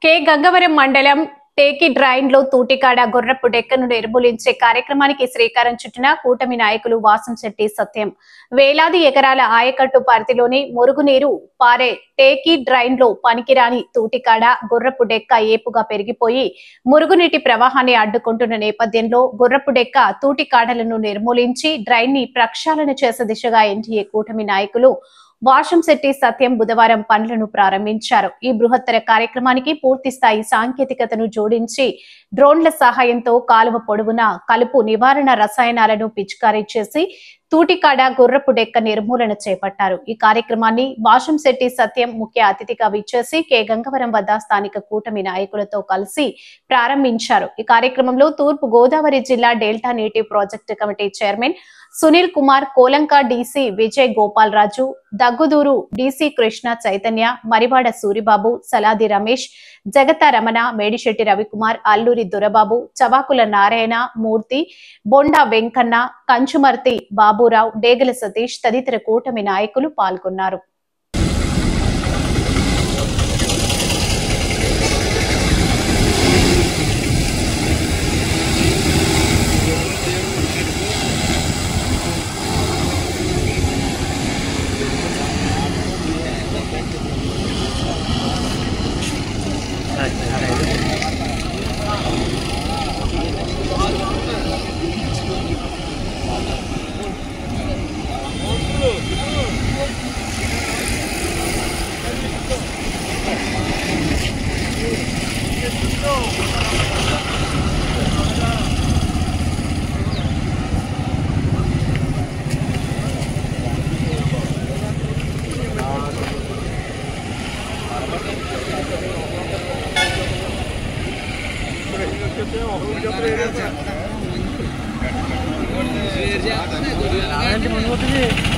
K Gangavaram మండలం Teki drain లో తూటికాడ గొర్రపు డెక్కను నిర్మూలించే కార్యక్రమానికి శ్రీకారం చుట్టిన కూటమి నాయకులు వాసంశెట్టి సత్యం. వేలాది ఎకరాల ఆయకట్టు పరిధిలోని మురుగునీరు పారే టేకి డ్రైన్ లో పనికిరాని తూటికాడ గొర్రపు డెక్క ఏపుగా పెరిగిపోయి మురుగునీటి ప్రవాహాన్ని అడ్డుకుంటున్న నేపథ్యంలో గొర్రపు డెక్క తూటికాడలను నిర్మూలించి డ్రైన్ ని ప్రక్షాళన చేసే దిశగా ఎన్డీఏ కూటమి నాయకులు వాసంశెట్టి సత్యం బుధవారం పనులను ప్రారంభించారు. ఈ బృహత్తర కార్యక్రమానికి పూర్తి స్థాయి సాంకేతికతను జోడించి డ్రోన్ల సహాయంతో కాలువ పొడవునా కలుపు నివారణ రసాయనాలను పిచికారీ చేసి తూటికాడ గుర్రపు డెక్క నిర్మూలన చేపట్టారు. ఈ కార్యక్రమాన్ని వాసంశెట్టి సత్యం ముఖ్య అతిథిగా విచ్చేసి కె గంగవరం వద్ద స్థానిక కూటమి నాయకులతో కలిసి ప్రారంభించారు. ఈ కార్యక్రమంలో తూర్పు గోదావరి జిల్లా డెల్టా నీటి project committee chairman Sunil Kumar, Kolanka DC Vijay Gopal Raju, Dagguduru DC Krishna Chaitanya, Marivada Suribabu, Saladi Ramesh, Jagata Ramana, Medisetti Ravikumar, Alluri Dorababu, Chavakula Narayana Murthy, Bonda Venkanna, Kanchumarthi Baburao, డేగల సతీష్ తదితర కూటమి నాయకులు పాల్గొన్నారు. Nanti menurut